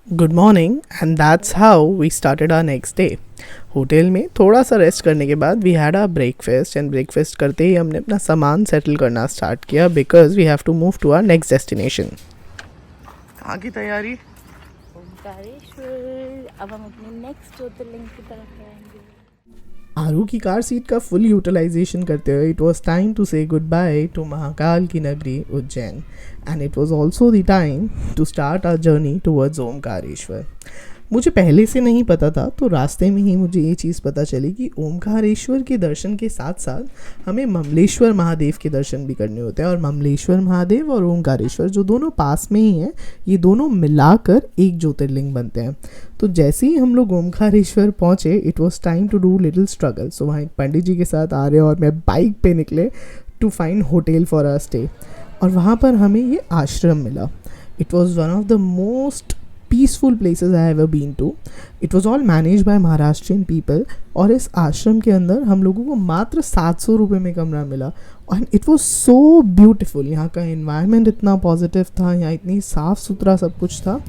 Good morning and that's how we started our next day. Hotel में थोड़ा सा rest करने के बाद we had our breakfast and breakfast करते ही हमने अपना सामान सेटल करना स्टार्ट किया because we have to move to our next destination. कहाँ की तैयारी? ओमकारेश्वर। अब हम अपने नेक्स्ट ज्योतिर्लिंग की तरफ जाएंगे। आरू की कार सीट का फुल यूटिलाइजेशन करते हुए it was time to say good bye to Mahakal की नगरी Ujjain and it was also the time to start our journey towards Omkareshwar. मुझे पहले से नहीं पता था, तो रास्ते में ही मुझे ये चीज़ पता चली कि ओमकारेश्वर के दर्शन के साथ साथ हमें ममलेश्वर महादेव के दर्शन भी करने होते हैं। और ममलेश्वर महादेव और ओमकारेश्वर जो दोनों पास में ही हैं, ये दोनों मिलाकर एक ज्योतिर्लिंग बनते हैं। तो जैसे ही हम लोग ओमकारेश्वर पहुँचे, it was time to do little struggle. So वहाँ एक पंडित जी के साथ आ रहे और मैं बाइक पे निकले to find hotel for our stay. और वहाँ पर हमें ये आश्रम मिला। It was one of the most peaceful places I ever been to. It was all manage by Maharashtrian people. और इस आश्रम के अंदर हम लोगों को मात्र 700 रुपये में कमरा मिला। And it was so beautiful. यहाँ का इन्वायरमेंट इतना पॉजिटिव था, यहाँ इतनी साफ़ सुथरा सब कुछ था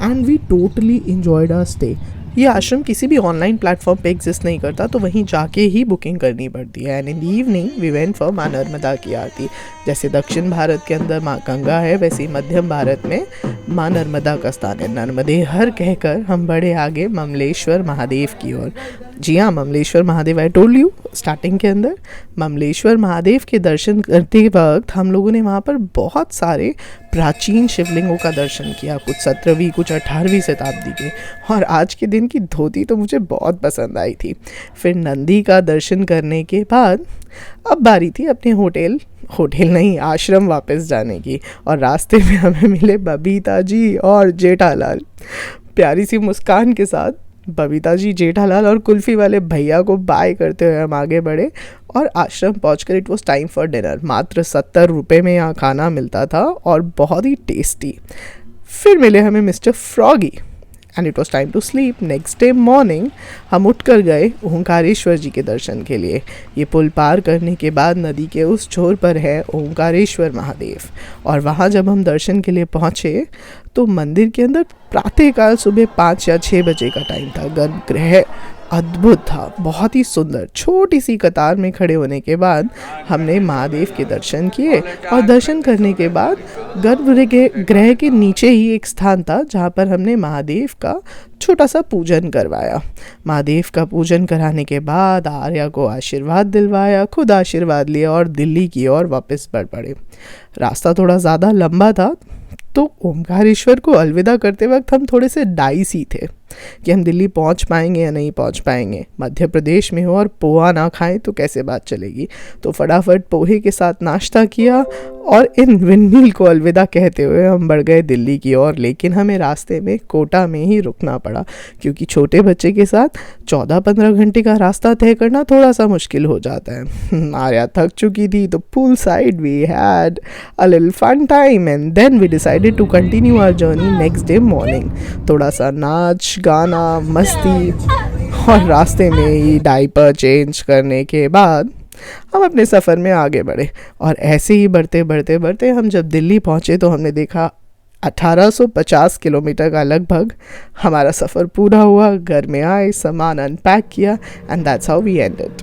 and we totally enjoyed our stay. ये आश्रम किसी भी ऑनलाइन प्लेटफॉर्म पे एग्जिस्ट नहीं करता, तो वहीं जाके ही बुकिंग करनी पड़ती है। And in the evening we went for माँ नर्मदा की आरती। जैसे दक्षिण भारत के अंदर माँ गंगा है, वैसे ही मध्यम भारत में माँ नर्मदा का स्थान है। नर्मदे हर कहकर हम बढ़े आगे ममलेश्वर महादेव की ओर। जी हाँ, Mamleshwar Mahadev, I told you starting के अंदर। ममलेश्वर महादेव के दर्शन करते वक्त हम लोगों ने वहाँ पर बहुत सारे प्राचीन शिवलिंगों का दर्शन किया, कुछ 17वीं कुछ 18वीं शताब्दी के। और आज के दिन की धोती तो मुझे बहुत पसंद आई थी। फिर नंदी का दर्शन करने के बाद अब बारी थी अपने होटल नहीं, आश्रम वापस जाने की। और रास्ते में हमें मिले बबीता जी और जेठालाल। प्यारी सी मुस्कान के साथ बबीता जी, जेठालाल और कुल्फ़ी वाले भैया को बाय करते हुए हम आगे बढ़े और आश्रम पहुंचकर it was time for dinner. मात्र 70 रुपये में यहाँ खाना मिलता था और बहुत ही टेस्टी। फिर मिले हमें mister Froggy and it was time to sleep. Next day morning हम उठ कर गए ओंकारेश्वर जी के दर्शन के लिए। ये पुल पार करने के बाद नदी के उस छोर पर है ओंकारेश्वर महादेव। और वहाँ जब हम दर्शन के लिए पहुँचे तो मंदिर के अंदर प्रातःकाल सुबह 5 या 6 बजे का टाइम था। गर्भगृह अद्भुत था, बहुत ही सुंदर। छोटी सी कतार में खड़े होने के बाद हमने महादेव के दर्शन किए और दर्शन करने के बाद गर्भगृह के नीचे ही एक स्थान था जहाँ पर हमने महादेव का छोटा सा पूजन करवाया। महादेव का पूजन कराने के बाद आर्या को आशीर्वाद दिलवाया, खुद आशीर्वाद लिया और दिल्ली की ओर वापस बढ़ पड़े। रास्ता थोड़ा ज़्यादा लंबा था, तो ओमकारेश्वर को अलविदा करते वक्त हम थोड़े से डाइसी थे कि हम दिल्ली पहुंच पाएंगे या नहीं पहुंच पाएंगे। मध्य प्रदेश में हो और पोहा ना खाएं तो कैसे बात चलेगी। तो फटाफट पोहे के साथ नाश्ता किया और इन विंडमिल को अलविदा कहते हुए हम बढ़ गए दिल्ली की ओर। लेकिन हमें रास्ते में कोटा में ही रुकना पड़ा क्योंकि छोटे बच्चे के साथ 14-15 घंटे का रास्ता तय करना थोड़ा सा मुश्किल हो जाता है। आर्या थक चुकी थी, तो pool side we had a little fun time and then we decided to continue our journey next day morning. थोड़ा सा नाच गाना मस्ती और रास्ते में ही डायपर चेंज करने के बाद हम अपने सफ़र में आगे बढ़े। और ऐसे ही बढ़ते बढ़ते बढ़ते हम जब दिल्ली पहुँचे तो हमने देखा 1850 किलोमीटर का लगभग हमारा सफ़र पूरा हुआ। घर में आए, सामान अनपैक किया and that's how we ended.